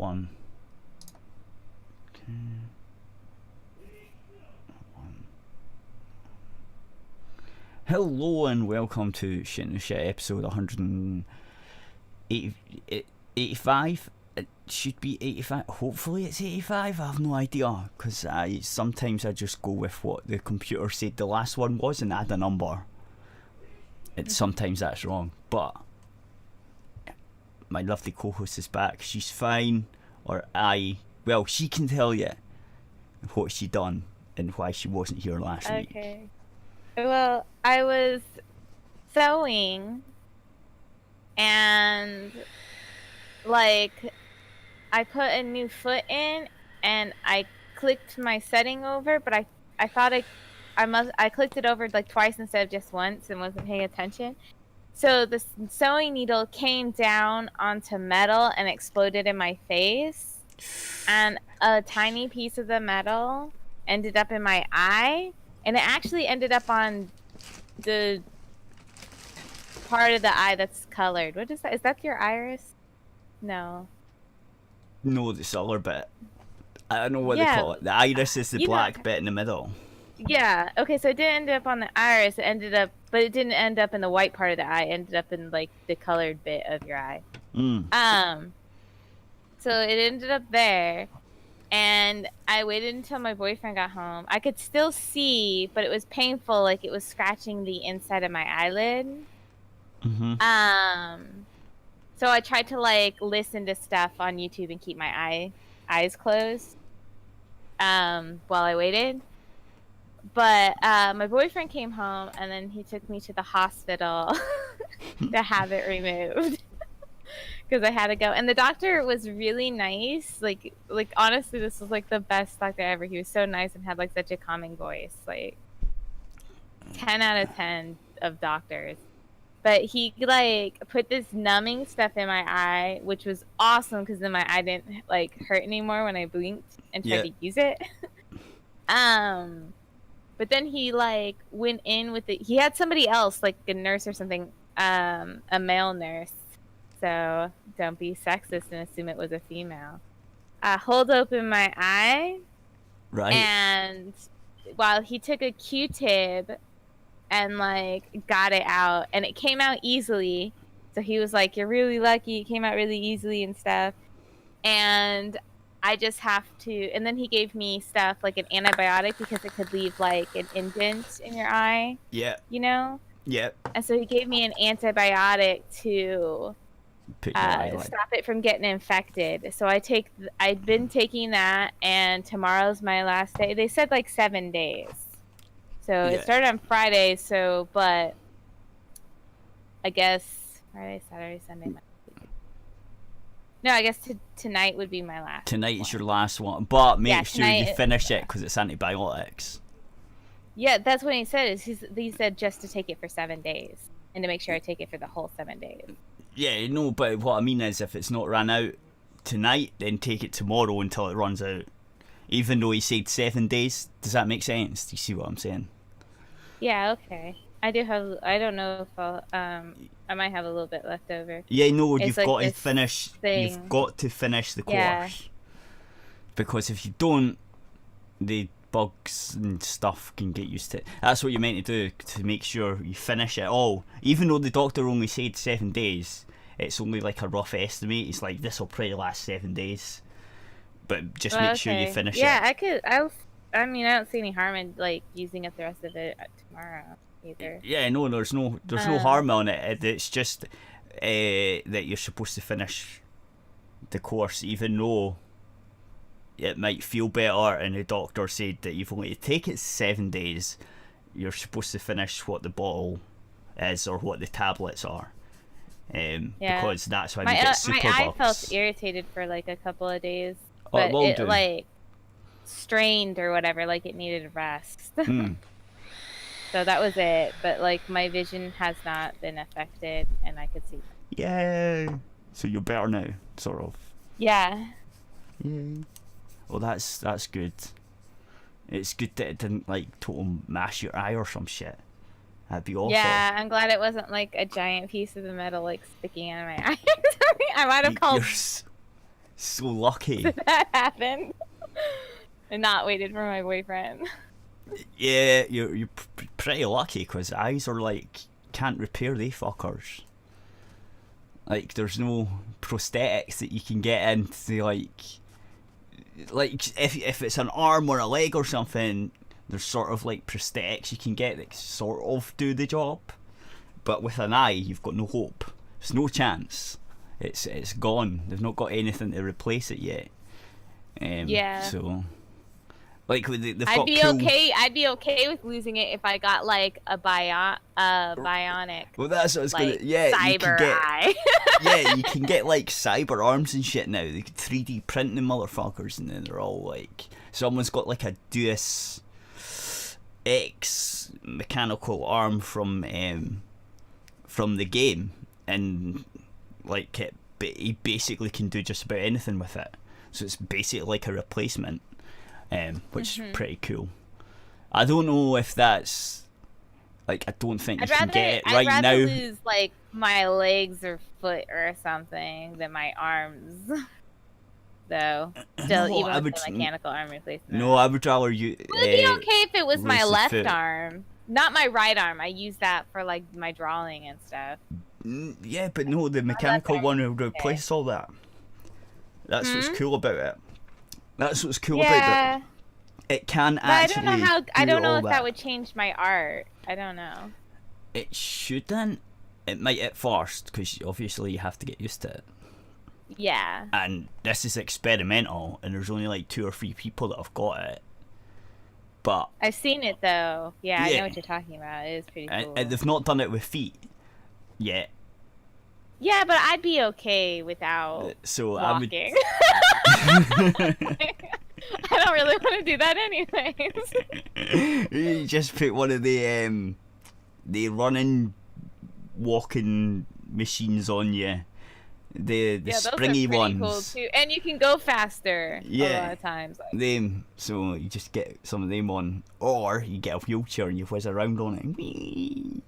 one. Okay. Hello and welcome to Shit and Shit episode 185. It should be 85. Hopefully it's 85. I have no idea because sometimes I just go with what the computer said the last one was and add a number. Sometimes that's wrong, but my lovely co-host is back. She's fine, well, she can tell you what she done and why she wasn't here last week. Okay. Well, I was sewing and I put a new foot in and I clicked my setting over, but I thought I clicked it over twice instead of just once and wasn't paying attention. So the sewing needle came down onto metal and exploded in my face, and a tiny piece of the metal ended up in my eye. And it actually ended up on the part of the eye that's colored. What is that? Is that your iris? No. No, the other bit. I don't know what they call it. The iris is the black bit in the middle. Yeah. Okay, so it didn't end up on the iris. It didn't end up in the white part of the eye. It ended up in the colored bit of your eye. So it ended up there. And I waited until my boyfriend got home. I could still see, but it was painful, like it was scratching the inside of my eyelid. So I tried to listen to stuff on YouTube and keep my eyes closed while I waited. But my boyfriend came home and then he took me to the hospital to have it removed. Because I had to go, and the doctor was really nice. Like honestly, this was the best doctor ever. He was so nice and had such a calming voice. 10 out of 10 of doctors. But he put this numbing stuff in my eye, which was awesome because then my eye didn't hurt anymore when I blinked and tried to use it. But then he went in with it. He had somebody else, a nurse or something, a male nurse. So don't be sexist and assume it was a female. Hold open my eye. Right. And while he took a Q-tip and got it out, and it came out easily. So he was like, "You're really lucky. It came out really easily and stuff." And I just have to. And then he gave me stuff like an antibiotic because it could leave an indent in your eye. Yeah. You know. Yeah. And so he gave me an antibiotic to stop it from getting infected. So I've been taking that, and tomorrow's my last day. They said 7 days. So it started on Friday, but I guess Friday, Saturday, Sunday, Monday. No, I guess tonight would be my last. Tonight is your last one, but make sure you finish it because it's antibiotics. Yeah, that's what he said. He said just to take it for 7 days and to make sure I take it for the whole 7 days. Yeah, no, but what I mean is if it's not run out tonight, then take it tomorrow until it runs out. Even though he said 7 days, does that make sense? Do you see what I'm saying? Yeah, okay. I don't know if I might have a little bit left over. Yeah, no, you've got to finish the course. Yeah. Because if you don't, the bugs and stuff can get used to it. That's what you're meant to do, to make sure you finish it all. Even though the doctor only said 7 days, it's only a rough estimate. It's this will probably last 7 days. But just make sure you finish it. Yeah, I don't see any harm in using up the rest of it tomorrow either. Yeah, no, there's no harm on it. It's just that you're supposed to finish the course, even though it might feel better, and the doctor said that you've only to take it 7 days. You're supposed to finish what the bottle is or what the tablets are, because that's why we get super bugs. My eye felt irritated for a couple of days, but it strained or whatever, it needed rest. So that was it. But my vision has not been affected, and I could see. Yay! So you're better now, sort of. Yeah. Yay. Well, that's good. It's good that it didn't total mash your eye or some shit. That'd be awful. Yeah, I'm glad it wasn't a giant piece of the metal sticking out of my eye. I might have called So lucky. that happened. And not waited for my boyfriend. Yeah, you're pretty lucky because eyes are like can't repair they fuckers. Like there's no prosthetics that you can get into like if it's an arm or a leg or something, there's sort of like prosthetics you can get that sort of do the job. But with an eye, you've got no hope. There's no chance. It's gone. They've not got anything to replace it yet. Yeah. So, like they've I'd got be cool... okay. I'd be okay with losing it if I got like a bionic. Well, that's what I was like, gonna. Yeah, cyber you can get. eye. Yeah, you can get like cyber arms and shit now. They can 3D print the motherfuckers, and then they're all like. Someone's got like a Deus Ex mechanical arm from the game, and like he basically can do just about anything with it. So it's basically like a replacement, which is pretty cool. I don't know if that's like I don't think you can get it right now. I'd now. rather lose like my legs or foot or something than my arms. Though, still, No, even with the mechanical arm replacement. No, I would rather you. It would be okay if it was my left foot. arm, not my right arm. I use that for like my drawing and stuff. Yeah, but no, the mechanical one would replace all that. That's what's cool about it. That's what's cool about it. It can actually. I don't know if that would change my art. I don't know. It shouldn't. It might at first, because obviously you have to get used to it. Yeah. And this is experimental, and there's only like 2 or 3 people that have got it. But I've seen it though. Yeah, I know what you're talking about. It is pretty cool. And they've not done it with feet yet. Yeah, but I'd be okay without walking. I don't really want to do that anyways. You just put one of the running, walking machines on you. The springy those are pretty ones. Cool too. And you can go faster a lot of times. Them, so you just get some of them on, or you get a wheelchair and you whiz around on it. Whee,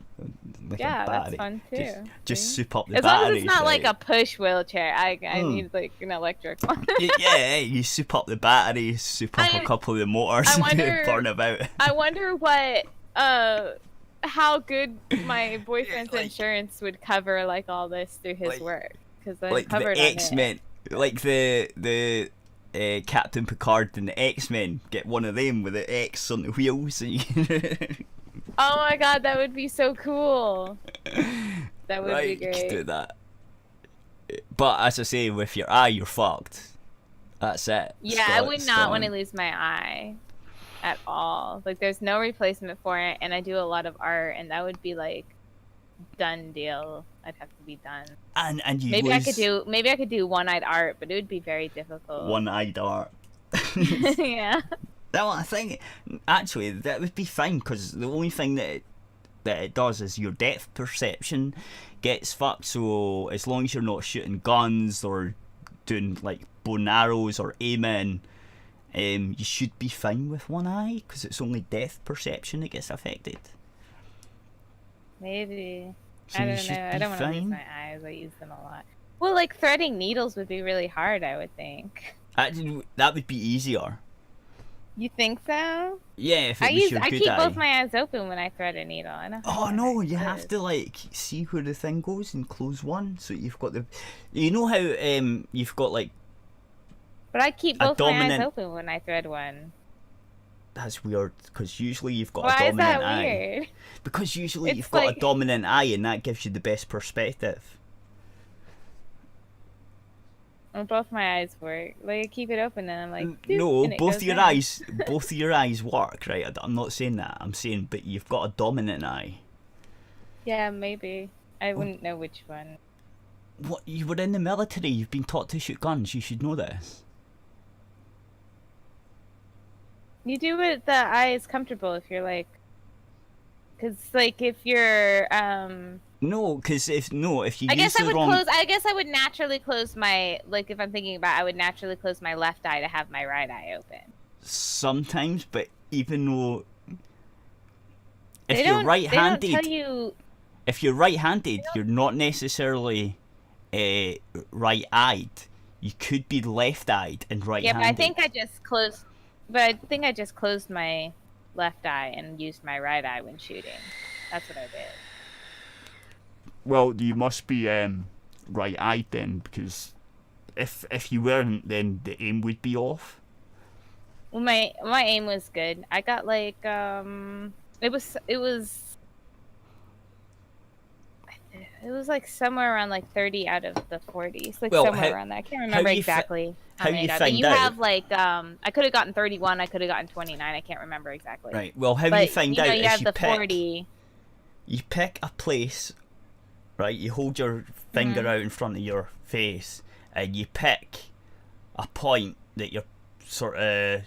like that's fun too. Just soup up the as batteries. As long as it's not like a push wheelchair, I need like an electric one. Yeah, you soup up the batteries, soup up a couple of the motors, and burn about. I wonder what how good my boyfriend's insurance would cover like all this through his work. Like the X-Men, like the Captain Picard and the X-Men, get one of them with the X on the wheels. And oh my god, that would be so cool. That would be great. You could do that. But as I say, with your eye, you're fucked. That's it. Yeah, I would not want to lose my eye at all. Like, there's no replacement for it, and I do a lot of art, and that would be like done deal. I'd have to be done. And you maybe I could do one-eyed art, but it would be very difficult. One-eyed art. Yeah. Well, I think actually that would be fine, because the only thing that it does is your depth perception gets fucked. So as long as you're not shooting guns or doing like bow and arrows or aiming, you should be fine with one eye, because it's only depth perception that gets affected. Maybe. So I don't know. I don't want to lose my eyes. I use them a lot. Well, like threading needles would be really hard, I would think. Actually, that would be easier. You think so? Yeah, if it was your good eye. I keep both my eyes open when I thread a needle. I know. Oh no, you have to like see where the thing goes and close one, so you've got the. You know how you've got like. But I keep both my eyes open when I thread one. That's weird, because usually you've got a dominant eye. Why is that weird? Because usually you've got a dominant eye, and that gives you the best perspective. Well, both my eyes work. Like, I keep it open, and I'm like. No, both of your eyes work, right? I'm not saying that. I'm saying, but you've got a dominant eye. Yeah, maybe. I wouldn't know which one. What? You were in the military. You've been taught to shoot guns. You should know this. You do what the eye is comfortable if you're like, because like if you're No, because if you I guess I would naturally close my if I'm thinking about, I would naturally close my left eye to have my right eye open. Sometimes, but even though if you're right-handed, if you're right-handed, you're not necessarily right-eyed. you could be left-eyed and right-handed. Yeah, but I think I just closed. But I think I just closed my left eye and used my right eye when shooting. That's what I did. Well, you must be right-eyed then, because if you weren't, then the aim would be off. Well, my aim was good. I got like it was like somewhere around like 30 out of the 40s, like somewhere around that. I can't remember exactly how many. But you have like I could have gotten 31. I could have gotten 29. I can't remember exactly. Right. Well, how you find out you is have you the pick 40. You pick a place, right? You hold your finger out in front of your face, and you pick a point that you're sort of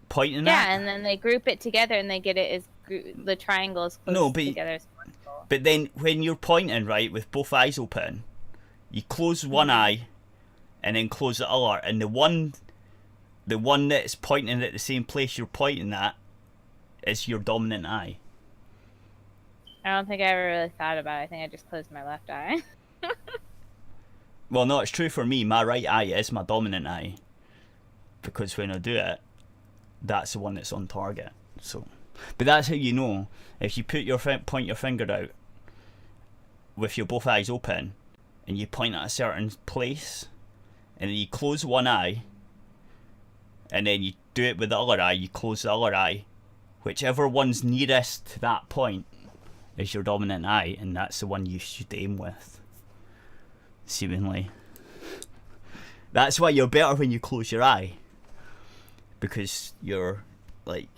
pointing at. Yeah, and then they group it together, and they get it as the triangle as close together as possible. But then when you're pointing, right, with both eyes open, you close one eye, and then close the other, and the one that's pointing at the same place you're pointing at is your dominant eye. I don't think I ever really thought about it. I think I just closed my left eye. Well, no, it's true for me. My right eye is my dominant eye, because when I do it, that's the one that's on target. So, but that's how you know. If you point your finger out with your both eyes open, and you point at a certain place, and then you close one eye, and then you do it with the other eye, you close the other eye, whichever one's nearest to that point is your dominant eye, and that's the one you should aim with. Seemingly. That's why you're better when you close your eye, because you're like.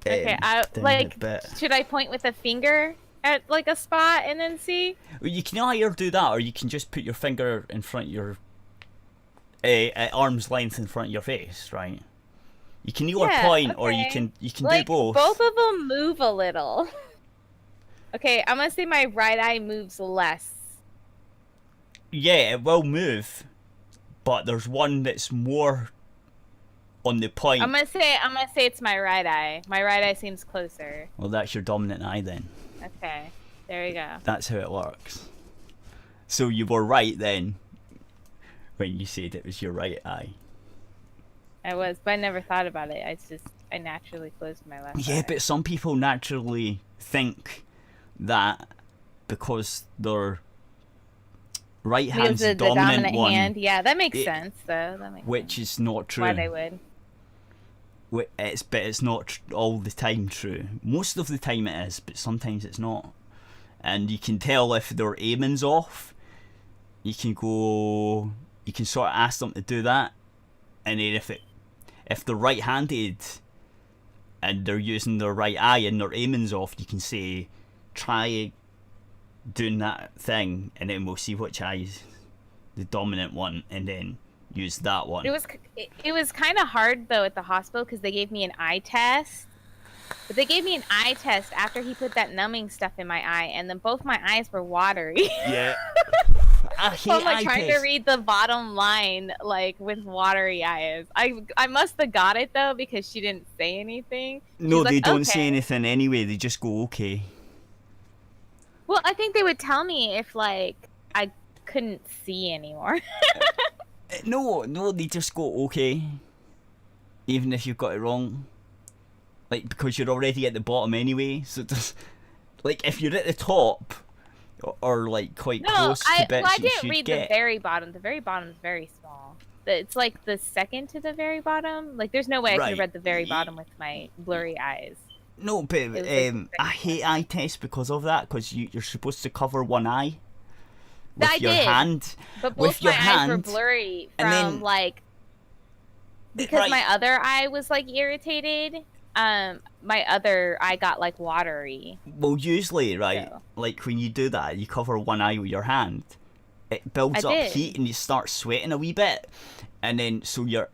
Okay, should I point with a finger at like a spot and then see? Well, you can either do that, or you can just put your finger in front of your at arm's length in front of your face, right? You can either point, or you can like, do both. Both of them move a little. Okay, I'm gonna say my right eye moves less. Yeah, it will move, but there's one that's more on the point. I'm gonna say it's my right eye. My right eye seems closer. Well, that's your dominant eye then. Okay, there we go. That's how it works. So you were right then when you said it was your right eye. I was, but I never thought about it. I naturally closed my left eye. Yeah, but some people naturally think that because their right hand's the dominant one. Hand. Yeah, that makes sense though. Which is not true. Why they would. But it's not all the time true. Most of the time it is, but sometimes it's not. And you can tell if their aiming's off. You can sort of ask them to do that, and then if they're right-handed and they're using their right eye and their aiming's off, you can say, try doing that thing, and then we'll see which eye's the dominant one, and then use that one. It was kind of hard though at the hospital, because they gave me an eye test. But they gave me an eye test after he put that numbing stuff in my eye, and then both my eyes were watery. Yeah. I hate so I'm like trying tests. to read the bottom line like with watery eyes. I must have got it though, because she didn't say anything. No, they don't say anything anyway. They just go okay. Well, I think they would tell me if like I couldn't see anymore. No, they just go okay. Even if you've got it wrong. Like, because you're already at the bottom anyway. So just, like, if you're at the top, or like quite close to bits, I didn't read the very bottom. The very bottom is very small. It's like the second to the very bottom. Like, there's no way I could have read the very bottom with my blurry eyes. No, but I hate eye tests because of that. Because you're supposed to cover one eye with your hand. But both my eyes were blurry from like because my other eye was like irritated. My other eye got like watery. Well, usually, right, like when you do that, you cover one eye with your hand. It builds up heat and you start sweating a wee bit, and then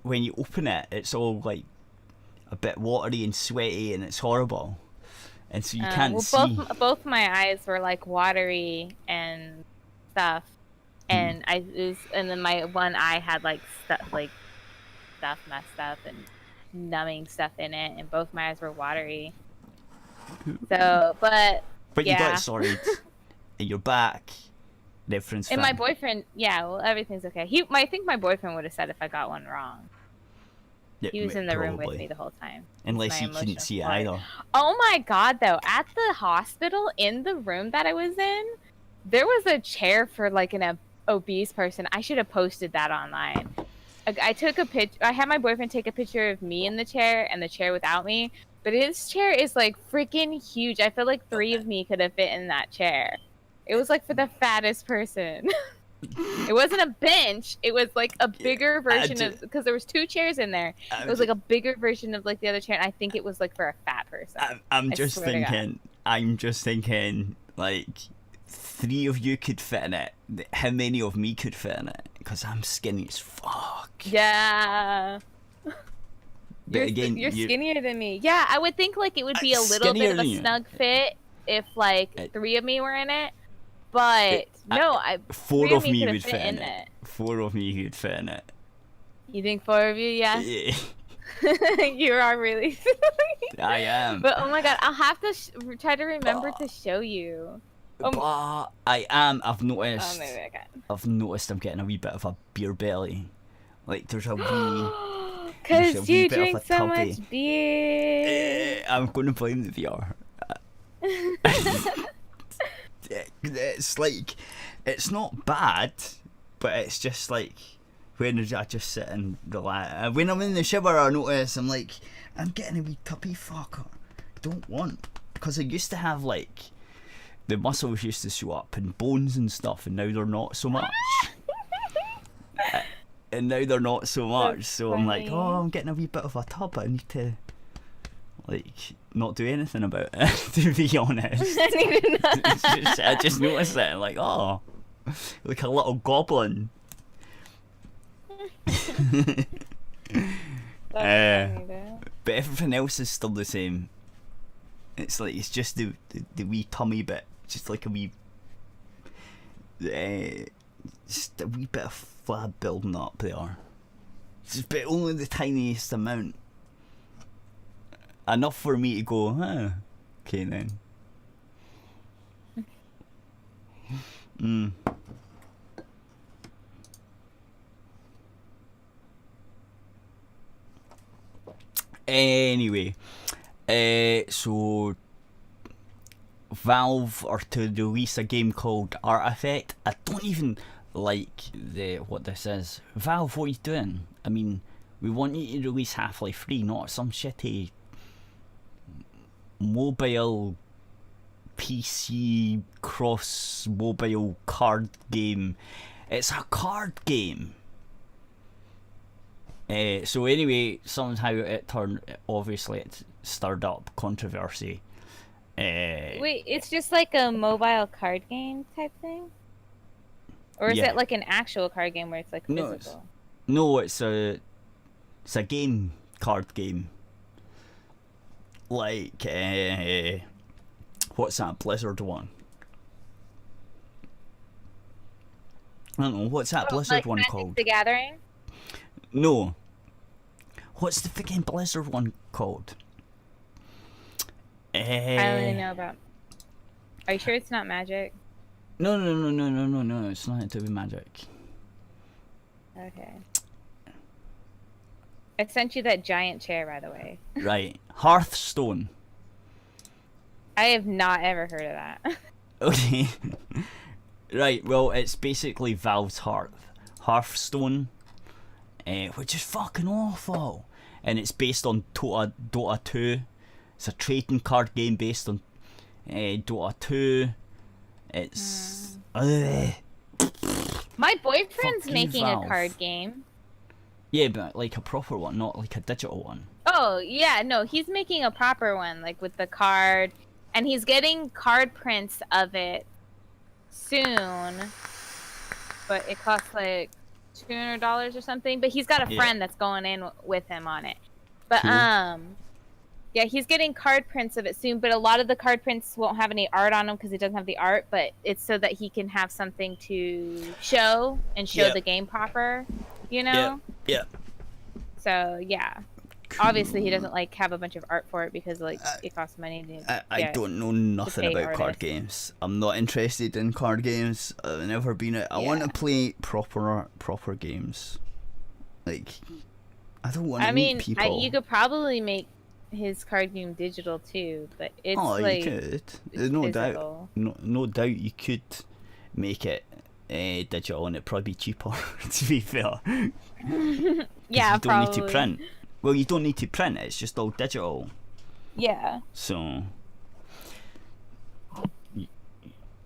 when you open it, it's all like a bit watery and sweaty, and it's horrible, and so you can't see. Both my eyes were like watery and stuff, and and then my one eye had like stuff messed up and numbing stuff in it, and both my eyes were watery. So, but you got it sorted, and you're back, reference And fine. my boyfriend, yeah, well, everything's okay. I think my boyfriend would have said if I got one wrong. Yeah, He was in the room with probably. me the whole time. Unless My he couldn't emotional see it support. either. Oh my god, though, at the hospital, in the room that I was in, there was a chair for like an obese person. I should have posted that online. I took a picture. I had my boyfriend take a picture of me in the chair and the chair without me. But his chair is like freaking huge. I feel like 3 of me could have fit in that chair. It was like for the fattest person. It wasn't a bench. It was like a bigger version of, because there was 2 chairs in there. It was like a bigger version of like the other chair. And I think it was like for a fat person. I'm just thinking, like, 3 of you could fit in it. How many of me could fit in it? Because I'm skinny as fuck. Yeah. You're skinnier than me. Yeah, I would think like it would be a little bit of a snug fit if like 3 of me were in it. But no, 4 of me would fit in it. 4 of me would fit in it. You think 4 of you? Yeah. You are really silly. I am. But oh my god, I'll have to try to remember to show you. But I am. I've noticed. Oh, maybe I can. I've noticed I'm getting a wee bit of a beer belly. Like there's a wee. Because you drink so much beer. I'm going to blame the VR. It's like, it's not bad, but it's just like when I just sit and relax. When I'm in the shower, I notice I'm like, I'm getting a wee tuppy fucker. Don't want, because I used to have like, the muscles used to show up and bones and stuff, and now they're not so much. And now they're not so much. That's so funny. I'm like, oh, I'm getting a wee bit of a tub. I need to, like, not do anything about it, to be honest. I just noticed it, like, oh, like a little goblin. That's funny, though. But everything else is still the same. It's like, it's just the wee tummy bit, just like a wee, just a wee bit of flab building up there. Just, but only the tiniest amount. Enough for me to go, huh, okay then. Anyway, so Valve are to release a game called Artifact. I don't even like what this is. Valve, what are you doing? I mean, we want you to release Half-Life 3, not some shitty mobile PC cross mobile card game. It's a card game. So anyway, somehow it turned, obviously it stirred up controversy. Wait, it's just like a mobile card game type thing? Or is it like an actual card game where it's like physical? No, it's a game, card game. Like, what's that Blizzard one? I don't know, what's that Blizzard like one Magic called? The Gathering? No. What's the freaking Blizzard one called? I don't really know about. Are you sure it's not Magic? No, it's nothing to do with Magic. Okay. I sent you that giant chair, by the way. Right. Hearthstone. I have not ever heard of that. Okay. Right, well, it's basically Valve's Hearthstone, which is fucking awful. And it's based on Dota 2. It's a trading card game based on Dota 2. It's... My boyfriend's Fuck you, making Valve. a card game. Yeah, but like a proper one, not like a digital one. Oh, yeah, no, he's making a proper one, like with the card. And he's getting card prints of it soon. But it costs like $200 or something. But he's got a friend that's going in with him on it. But, Cool. yeah, he's getting card prints of it soon, but a lot of the card prints won't have any art on them because he doesn't have the art, but it's so that he can have something to show and show the game proper, you know? Yeah. So, yeah. obviously he doesn't like have a bunch of art for it because like it costs money I don't know nothing pay about card artists. games. I'm not interested in card games. I've never been. I want to play proper games. Like, I don't want to meet people. You could probably make his card game digital too, but it's you could. There's no doubt. No doubt you could make it digital, and it'd probably be cheaper. To be fair. Yeah, you don't probably. need to print. Well, you don't need to print it. It's just all digital. Yeah. So,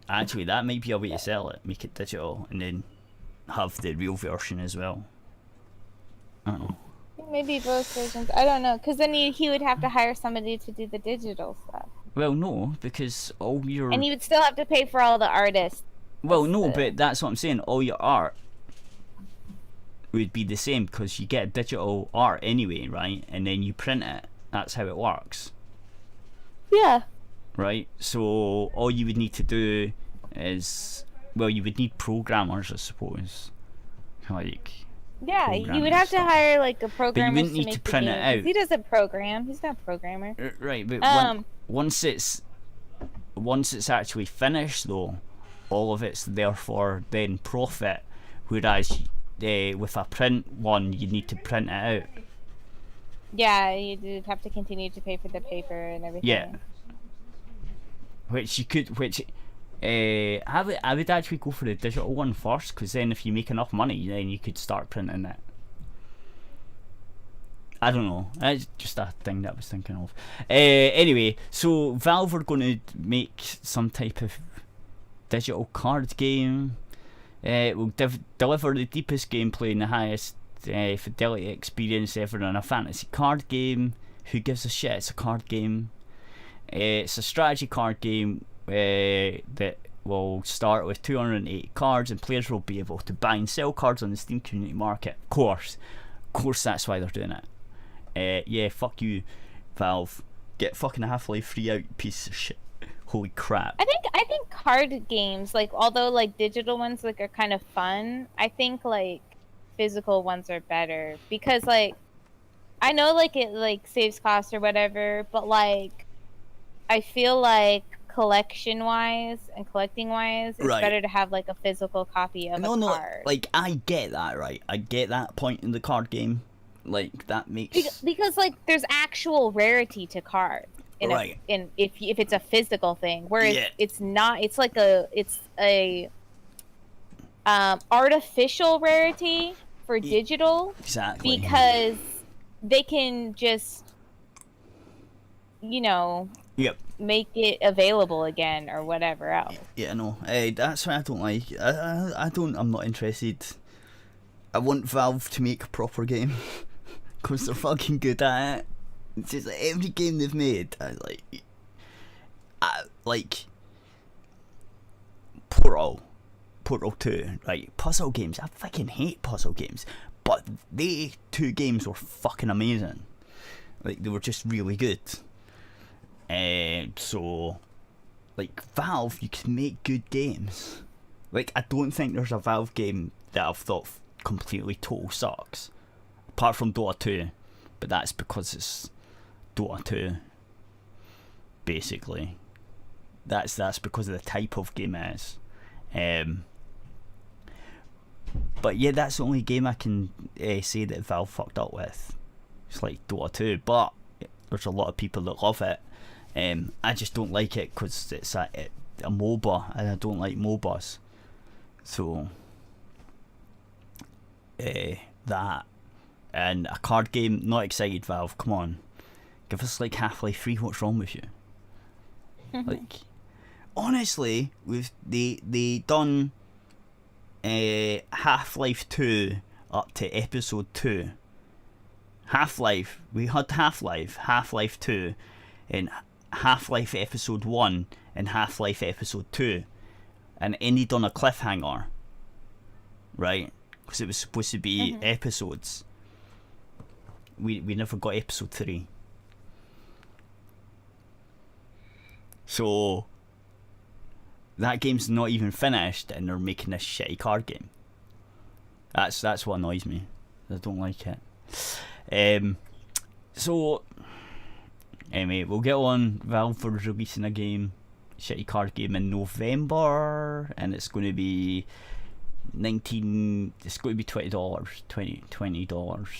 actually, that might be a way to sell it. Make it digital, and then have the real version as well. I don't know. Maybe both versions. I don't know, because then he would have to hire somebody to do the digital stuff. Well, no, because all your... And he would still have to pay for all the artists. Well, no, but that's what I'm saying. All your art would be the same, because you get digital art anyway, right? And then you print it. That's how it works. Yeah. Right? So all you would need to do is... Well, you would need programmers, I suppose. Like... Yeah, you would have to hire like a programmer. But you wouldn't need to print it out. He doesn't program. He's not a programmer. Right, but once it's actually finished, though, all of it's therefore then profit. Whereas with a print one, you need to print it out. Yeah, you'd have to continue to pay for the paper and everything. Yeah. I would actually go for the digital one first, because then if you make enough money, then you could start printing it. I don't know. It's just a thing that I was thinking of. Anyway, so Valve are going to make some type of digital card game. It will deliver the deepest gameplay and the highest fidelity experience ever in a fantasy card game. Who gives a shit? It's a card game. It's a strategy card game that will start with 280 cards, and players will be able to buy and sell cards on the Steam community market. Of course, that's why they're doing it. Yeah, fuck you, Valve. Get fucking Half-Life 3 out, you piece of shit. Holy crap. I think card games, like, although like digital ones like are kind of fun, I think like physical ones are better, because like I know like it like saves cost or whatever, but like I feel like collecting wise, it's better to have like a physical copy of a card. Like, I get that, right? I get that point in the card game. Like, that makes... Because like there's actual rarity to cards. If it's a physical thing, whereas it's not. It's like it's a artificial rarity for digital. Exactly. Because they can just, make it available again or whatever else. Yeah, no. That's what I don't like. I'm not interested. I want Valve to make a proper game, because they're fucking good at it. It's just like every game they've made, like Portal 2, right? Puzzle games. I fucking hate puzzle games, but they two games were fucking amazing. Like, they were just really good. So, like, Valve, you can make good games. Like, I don't think there's a Valve game that I've thought completely total sucks, apart from Dota 2, but that's because it's Dota 2, basically. That's because of the type of game it is. But yeah, that's the only game I can say that Valve fucked up with. It's like Dota 2, but there's a lot of people that love it. I just don't like it because it's a MOBA, and I don't like MOBAs. So that, and a card game, not excited. Valve, come on, give us like Half-Life 3. What's wrong with you? Like, honestly, they done Half-Life 2 up to episode 2. Half-Life, we had Half-Life 2, and Half-Life episode 1 and Half-Life episode 2, and it ended on a cliffhanger, right? Because it was supposed to be episodes. We never got episode 3. So that game's not even finished, and they're making this shitty card game. That's what annoys me. I don't like it. So, anyway, we'll get on. Valve for releasing a game, shitty card game in November, and it's going to be it's going to be $20.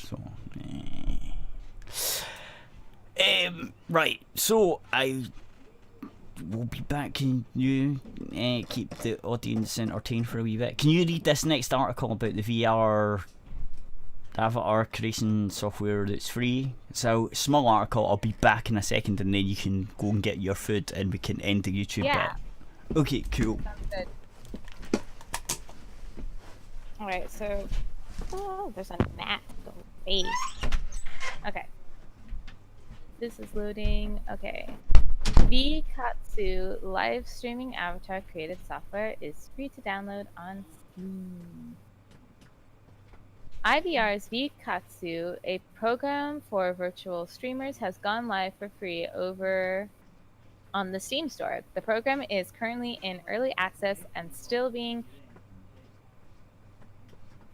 So, right. So I will be back. Can you keep the audience entertained for a wee bit? Can you read this next article about the VR avatar creation software that's free? It's a small article. I'll be back in a second, and then you can go and get your food, and we can end the YouTube bit. Okay, cool. Sounds good. Alright, so... Oh, there's a gnat. Go away. Okay. This is loading. Okay. Vkatsu live streaming avatar creative software is free to download on Steam. IVR's Vkatsu, a program for virtual streamers, has gone live for free over on the Steam store. The program is currently in early access and still being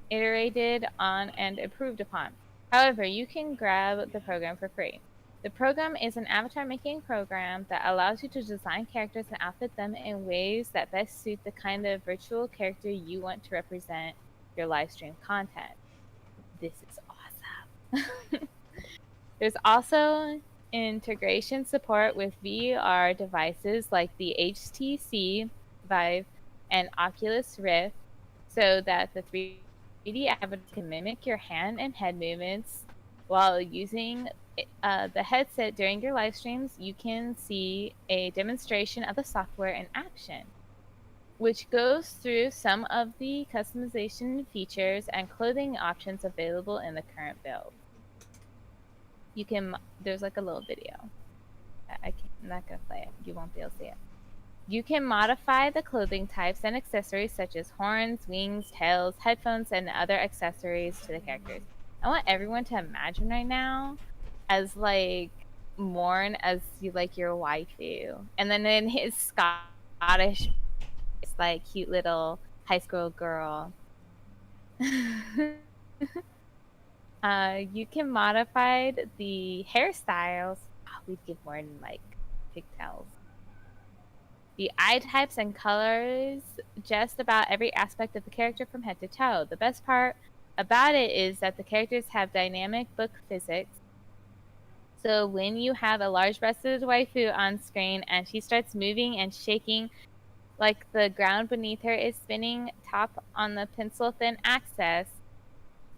iterated on and improved upon. However, you can grab the program for free. The program is an avatar making program that allows you to design characters and outfit them in ways that best suit the kind of virtual character you want to represent your live stream content. This is awesome. There's also integration support with VR devices like the HTC Vive and Oculus Rift, so that the 3D avatar can mimic your hand and head movements. While using the headset during your live streams, you can see a demonstration of the software in action, which goes through some of the customization features and clothing options available in the current build. You can, there's like a little video. I'm not gonna play it. You won't be able to see it. You can modify the clothing types and accessories such as horns, wings, tails, headphones, and other accessories to the characters. I want everyone to imagine right now as like Morn as you like your waifu, and then in his Scottish, it's like cute little high school girl. You can modify the hairstyles. Oh, we'd give Morn like pigtails. The eye types and colors, just about every aspect of the character from head to toe. The best part about it is that the characters have dynamic book physics. So when you have a large-breasted waifu on screen and she starts moving and shaking like the ground beneath her is spinning top on the pencil-thin axis,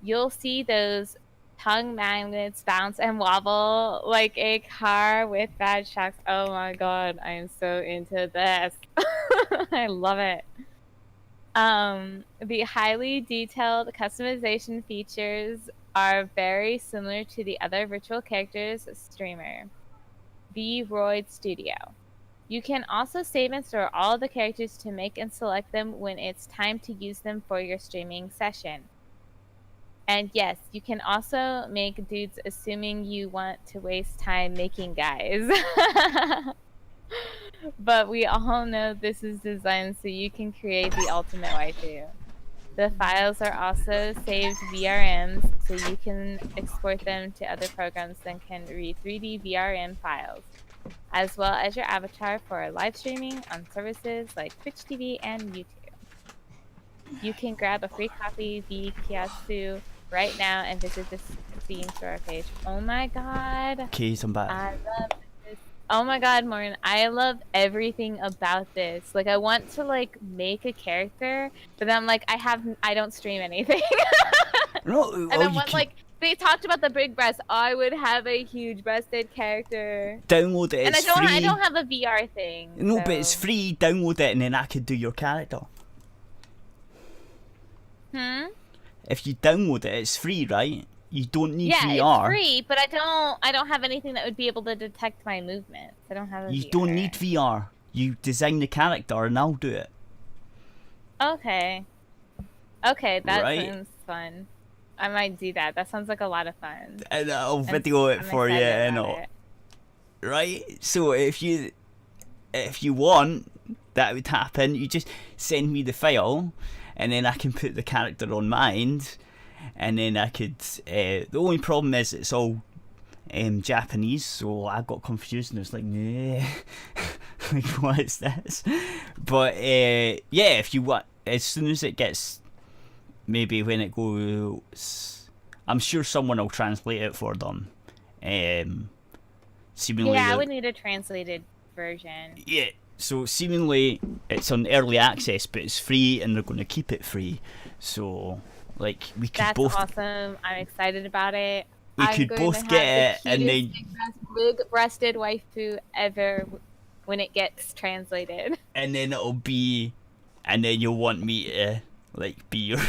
you'll see those tongue magnets bounce and wobble like a car with bad shocks. Oh my god, I am so into this. I love it. The highly detailed customization features are very similar to the other virtual characters streamer, V-Roid Studio. You can also save and store all the characters to make and select them when it's time to use them for your streaming session. And yes, you can also make dudes assuming you want to waste time making guys. But we all know this is designed so you can create the ultimate waifu. The files are also saved VRMs, so you can export them to other programs that can read 3D VRM files, as well as your avatar for live streaming on services like Twitch TV and YouTube. You can grab a free copy of Vkatsu right now and visit the Steam store page. Oh my god. Okay, I'm back. I love this. Oh my god, Morgan, I love everything about this. Like, I want to like make a character, but then I'm like, I don't stream anything. No, and I want like, they talked about the big breast. I would have a huge breasted character. Download it, it's free. I don't have a VR thing. No, so. but it's free. Download it and then I could do your character. If you download it, it's free, right? You don't need VR. Yeah, it's free, but I don't have anything that would be able to detect my movements. I don't have a You VR. don't need VR. You design the character and I'll do it. Okay. Okay, that Right. sounds fun. I might do that. That sounds like a lot of fun. And I'll video it I'm for you excited and about all. it. Right? So if you want that would happen, you just send me the file and then I can put the character on mine and then I could the only problem is it's all Japanese, so I got confused and was like, nah, like what is this? But yeah, if you want, as soon as it gets, maybe when it goes, I'm sure someone will translate it for them. Seemingly, yeah, I would need a translated version. Yeah, so seemingly it's on early access, but it's free, and they're going to keep it free. So, like, we could That's both. awesome. I'm excited about it. We could both get it, and then big-breasted waifu ever when it gets translated. And then it'll be, and then you'll want me to like be your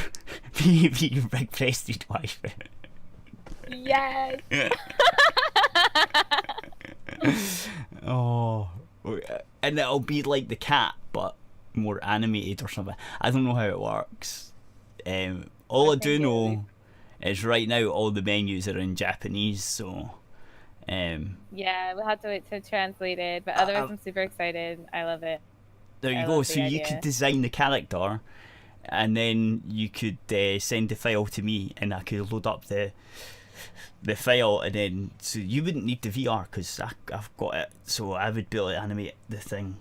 be your big-breasted wife. Yes. Oh, and it'll be like the cat, but more animated or something. I don't know how it works. All I do know is right now all the menus are in Japanese, so yeah, we'll have to wait to translate it, but otherwise I'm super excited. I love it. There you go. So you could design the character, and then you could send the file to me, and I could load up the file, and then so you wouldn't need the VR because I've got it, so I would be able to animate the thing.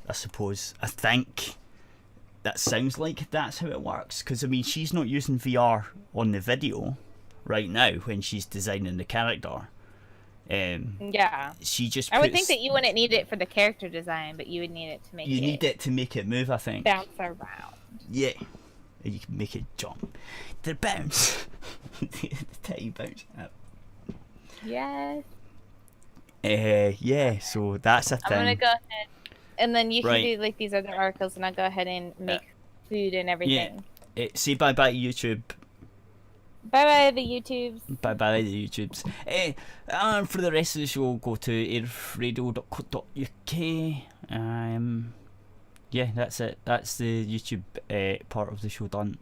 I suppose. I think that sounds like that's how it works, because I mean she's not using VR on the video right now when she's designing the character. Yeah. She just. I would think that you wouldn't need it for the character design, but you would need it to make it. You need it to make it move, I think. Bounce around. Yeah. You can make it jump. The bounce. The tiny bounce. Yes. Yeah. So that's a thing. I'm gonna go ahead, and then you can do like these other articles, and I'll go ahead and make food and everything. Yeah. Say bye bye YouTube. Bye bye the YouTubes. Bye bye the YouTubes. And for the rest of the show, go to aerithradio.co.uk. Yeah, that's it. That's the YouTube part of the show done.